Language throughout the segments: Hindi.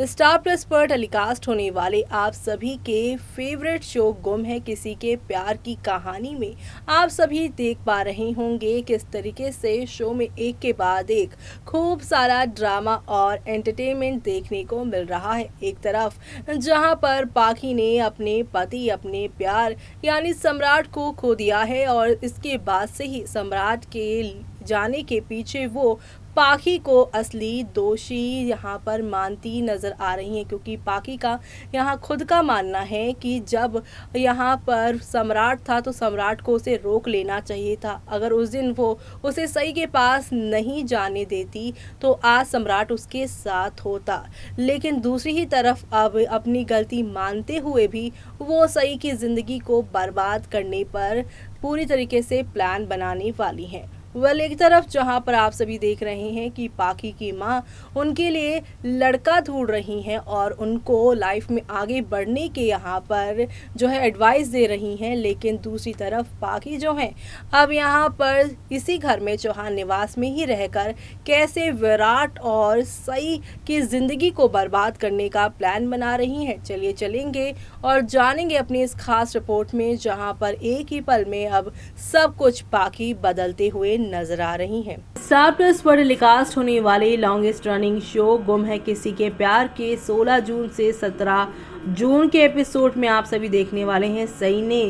स्टार प्लस पर टेलीकास्ट होने वाले आप सभी के फेवरेट शो गुम है किसी के प्यार की कहानी में आप सभी देख पा रहे होंगे किस तरीके से शो में एक के बाद एक खूब सारा ड्रामा और एंटरटेनमेंट देखने को मिल रहा है। एक तरफ जहां पर पाखी ने अपने पति अपने प्यार यानी सम्राट को खो दिया है और इसके बाद से ही सम्राट के जाने के पीछे वो पाखी को असली दोषी यहाँ पर मानती नज़र आ रही हैं, क्योंकि पाखी का यहाँ खुद का मानना है कि जब यहाँ पर सम्राट था तो सम्राट को उसे रोक लेना चाहिए था। अगर उस दिन वो उसे सई के पास नहीं जाने देती तो आज सम्राट उसके साथ होता। लेकिन दूसरी ही तरफ अब अपनी गलती मानते हुए भी वो सई की ज़िंदगी को बर्बाद करने पर पूरी तरीके से प्लान बनाने वाली हैं। एक तरफ जहां पर आप सभी देख रहे हैं कि पाखी की मां उनके लिए लड़का ढूंढ रही हैं और उनको लाइफ में आगे बढ़ने के यहां पर जो है एडवाइस दे रही हैं, लेकिन दूसरी तरफ पाखी जो है अब यहां पर इसी घर में चौहान निवास में ही रहकर कैसे विराट और सई की ज़िंदगी को बर्बाद करने का प्लान बना रही हैं। चलिए चलेंगे और जानेंगे अपनी इस खास रिपोर्ट में, जहां पर एक ही पल में अब सब कुछ पाखी बदलते हुए नजर आ रही हैं। स्टार प्लस पर टेलीकास्ट होने वाले लॉन्गेस्ट रनिंग शो गुम है किसी के प्यार के 16 जून से 17 जून के एपिसोड में आप सभी देखने वाले हैं। सई ने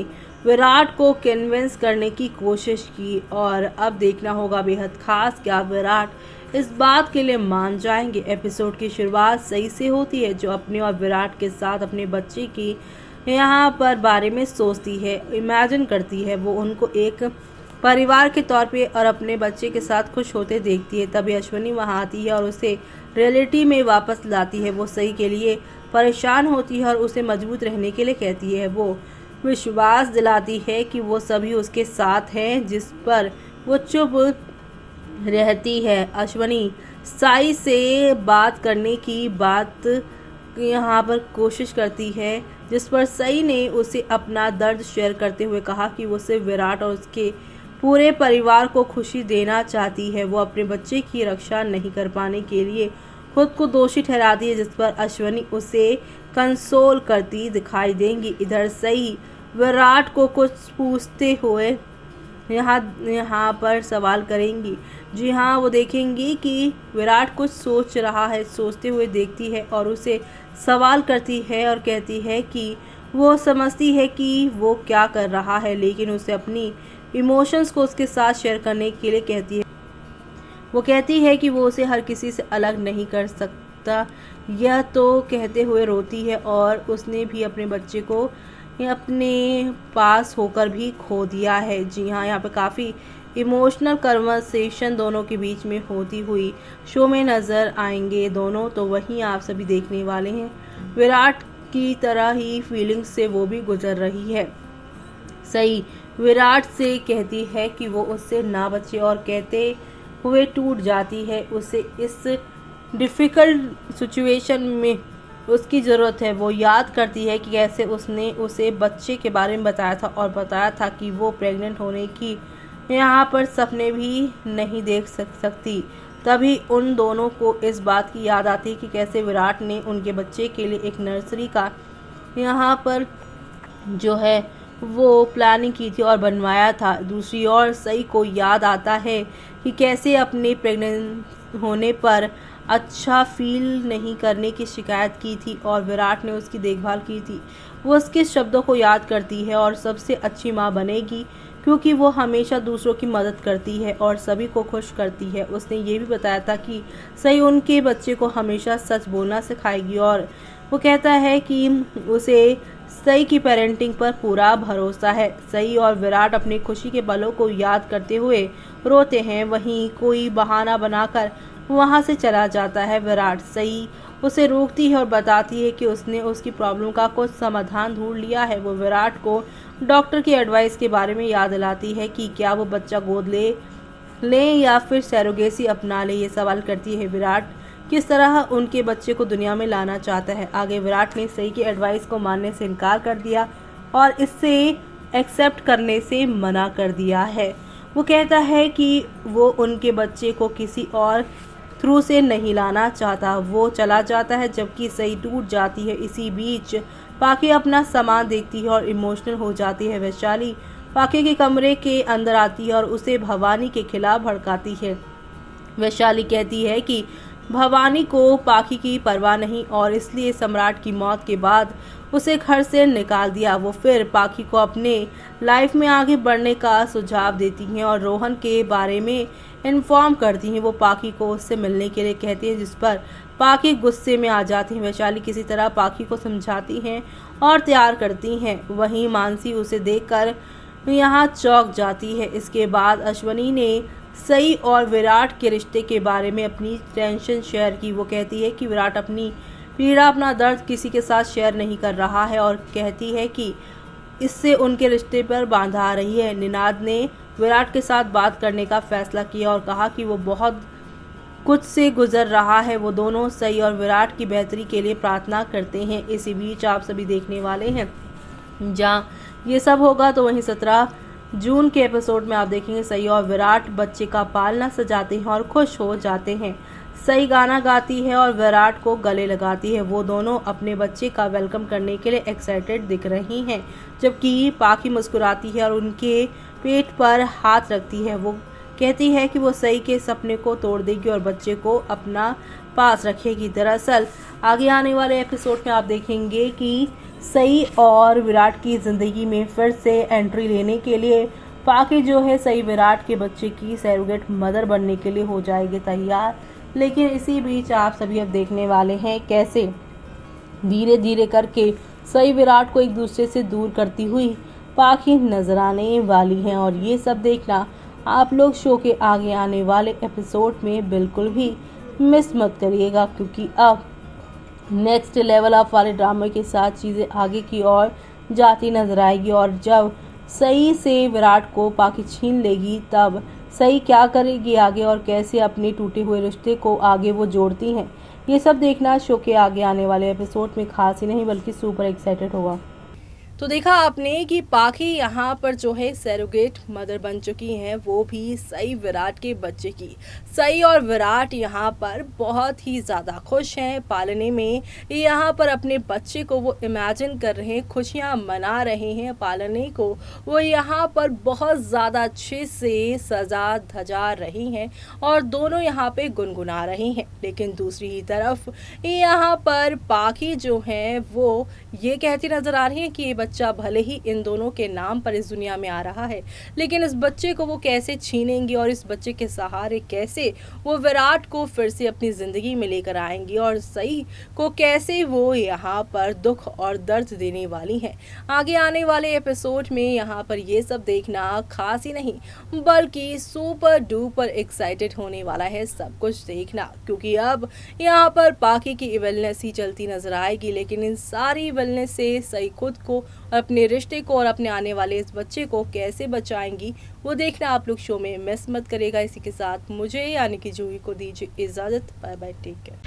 विराट को कन्विंस करने की कोशिश की और अब देखना होगा बेहद खास क्या विराट इस बात के लिए मान जाएंगे। एपिसोड की शुरुआत सई से होती है, जो अपने और विराट के साथ अपने बच्चे की यहाँ पर बारे में सोचती है, इमेजिन करती है। वो उनको एक परिवार के तौर पे और अपने बच्चे के साथ खुश होते देखती है। तभी अश्वनी वहाँ आती है और उसे रियलिटी में वापस लाती है। वो सई के लिए परेशान होती है और उसे मजबूत रहने के लिए कहती है। वो विश्वास दिलाती है कि वो सभी उसके साथ हैं, जिस पर वो चुप रहती है। अश्वनी साई से बात करने की बात यहाँ पर कोशिश करती है, जिस पर सई ने उसे अपना दर्द शेयर करते हुए कहा कि वो सिर्फ विराट और उसके पूरे परिवार को खुशी देना चाहती है। वो अपने बच्चे की रक्षा नहीं कर पाने के लिए खुद को दोषी ठहराती है, जिस पर अश्वनी उसे कंसोल करती दिखाई देंगी। इधर सई विराट को कुछ पूछते हुए यहाँ पर सवाल करेंगी। जी हाँ, वो देखेंगी कि विराट कुछ सोच रहा है, सोचते हुए देखती है और उसे सवाल करती है और कहती है कि वो समझती है कि वो क्या कर रहा है, लेकिन उसे अपनी इमोशंस को उसके साथ शेयर करने के लिए कहती है। वो कहती है कि वो उसे हर किसी से अलग नहीं कर सकता। यह तो कहते हुए रोती है और उसने भी अपने बच्चे को अपने पास होकर भी खो दिया है। जी हाँ, यहाँ पे काफ़ी इमोशनल कन्वर्सेशन दोनों के बीच में होती हुई शो में नज़र आएंगे दोनों। तो वहीं आप सभी देखने वाले हैं विराट की तरह ही फीलिंग्स से वो भी गुजर रही है। सई विराट से कहती है कि वो उससे ना बचे और कहते हुए टूट जाती है। उसे इस डिफ़िकल्ट सिचुएशन में उसकी ज़रूरत है। वो याद करती है कि कैसे उसने उसे बच्चे के बारे में बताया था और बताया था कि वो प्रेग्नेंट होने की यहाँ पर सपने भी नहीं देख सकती। तभी उन दोनों को इस बात की याद आती है कि कैसे विराट ने उनके बच्चे के लिए एक नर्सरी का यहाँ पर जो है वो प्लानिंग की थी और बनवाया था। दूसरी ओर सई को याद आता है कि कैसे अपने प्रेग्नेंट होने पर अच्छा फील नहीं करने की शिकायत की थी और विराट ने उसकी देखभाल की थी। वो उसके शब्दों को याद करती है और सबसे अच्छी माँ बनेगी, क्योंकि वो हमेशा दूसरों की मदद करती है और सभी को खुश करती है। उसने ये भी बताया था कि सई उनके बच्चे को हमेशा सच बोलना सिखाएगी और वो कहता है कि उसे सई की पेरेंटिंग पर पूरा भरोसा है। सई और विराट अपनी खुशी के पलों को याद करते हुए रोते हैं। वहीं कोई बहाना बनाकर वहां से चला जाता है विराट। सई उसे रोकती है और बताती है कि उसने उसकी प्रॉब्लम का कुछ समाधान ढूंढ लिया है। वो विराट को डॉक्टर की एडवाइस के बारे में याद दिलाती है कि क्या वो बच्चा गोद ले या फिर सैरोगेसी अपना ले। ये सवाल करती है विराट किस तरह उनके बच्चे को दुनिया में लाना चाहता है। आगे विराट ने सई की एडवाइस को मानने से इनकार कर दिया और इससे एक्सेप्ट करने से मना कर दिया है। वो कहता है कि वो उनके बच्चे को किसी और थ्रू से नहीं लाना चाहता, वो चला जाता है जबकि सई टूट जाती है। इसी बीच पाखी अपना सामान देखती है और इमोशनल हो जाती है। वैशाली पाखी के कमरे के अंदर आती है और उसे भवानी के खिलाफ भड़काती है। वैशाली कहती है कि भवानी को पाखी की परवाह नहीं और इसलिए सम्राट की मौत के बाद उसे घर से निकाल दिया। वो फिर पाखी को अपने लाइफ में आगे बढ़ने का सुझाव देती हैं और रोहन के बारे में इन्फॉर्म करती हैं। वो पाखी को उससे मिलने के लिए कहती है, जिस पर पाखी गुस्से में आ जाती है। वैशाली किसी तरह पाखी को समझाती हैं और तैयार करती हैं। वहीं मानसी उसे देखकर यहाँ चौंक जाती है। इसके बाद अश्वनी ने सई और विराट के रिश्ते के बारे में अपनी टेंशन शेयर की। वो कहती है कि विराट अपनी पीड़ा, अपना दर्द किसी के साथ शेयर नहीं कर रहा है और कहती है कि इससे उनके रिश्ते पर बाधा आ रही है। निनाद ने विराट के साथ बात करने का फैसला किया और कहा कि वो बहुत कुछ से गुजर रहा है। वो दोनों सई और विराट की बेहतरी के लिए प्रार्थना करते हैं। इसी बीच आप सभी देखने वाले हैं जहाँ ये सब होगा, तो वहीं 17 जून के एपिसोड में आप देखेंगे सई और विराट बच्चे का पालना सजाते हैं और खुश हो जाते हैं। सई गाना गाती है और विराट को गले लगाती है। वो दोनों अपने बच्चे का वेलकम करने के लिए एक्साइटेड दिख रही हैं, जबकि पाखी मुस्कुराती है और उनके पेट पर हाथ रखती है। वो कहती है कि वो सई के सपने को तोड़ देगी और बच्चे को अपना पास रखेगी। दरअसल आगे आने वाले एपिसोड में आप देखेंगे कि सई और विराट की ज़िंदगी में फिर से एंट्री लेने के लिए पाखी जो है सई विराट के बच्चे की सरोगेट मदर बनने के लिए हो जाएगी तैयार। लेकिन इसी बीच आप सभी अब देखने वाले हैं कैसे धीरे धीरे करके सई विराट को एक दूसरे से दूर करती हुई पाखी नजर आने वाली हैं। और ये सब देखना आप लोग शो के आगे आने वाले एपिसोड में बिल्कुल भी मिस मत करिएगा, क्योंकि अब नेक्स्ट लेवल अप वाले ड्रामे के साथ चीज़ें आगे की ओर जाती नजर आएगी। और जब सई से विराट को पाखी छीन लेगी, तब सई क्या करेगी आगे और कैसे अपने टूटे हुए रिश्ते को आगे वो जोड़ती हैं, ये सब देखना शो के आगे आने वाले एपिसोड में खास ही नहीं बल्कि सुपर एक्साइटेड होगा। तो देखा आपने कि पाखी यहाँ पर जो है सरोगेट मदर बन चुकी हैं, वो भी सई विराट के बच्चे की। सई और विराट यहाँ पर बहुत ही ज़्यादा खुश हैं पालने में। यहाँ पर अपने बच्चे को वो इमेजिन कर रहे हैं, खुशियाँ मना रहे हैं पालने को। वो यहाँ पर बहुत ज़्यादा अच्छे से सजा धजा रही हैं और दोनों यहाँ पे गुनगुना रही हैं। लेकिन दूसरी ही तरफ यहाँ पर पाखी जो है वो ये कहती नज़र आ रही है कि ये बच्चा भले ही इन दोनों के नाम पर इस दुनिया में आ रहा है, लेकिन इस बच्चे को वो कैसे छीनेंगी और इस बच्चे के सहारे कैसे वो विराट को फिर से अपनी ज़िंदगी में लेकर आएंगी और सई को कैसे वो यहाँ पर दुख और दर्द देने वाली हैं। आगे आने वाले एपिसोड में यहाँ पर ये सब देखना खास ही नहीं बल्कि सुपर डुपर एक्साइटेड होने वाला है सब कुछ देखना, क्योंकि अब यहाँ पर पाखी की इविलनेस ही चलती नजर आएगी। लेकिन इन सारी इविलनेस से सई खुद को, अपने रिश्ते को और अपने आने वाले इस बच्चे को कैसे बचाएंगी, वो देखना आप लोग शो में मिस मत करेगा। इसी के साथ मुझे यानी कि जूही को दीजिए इजाजत। Bye bye, take care.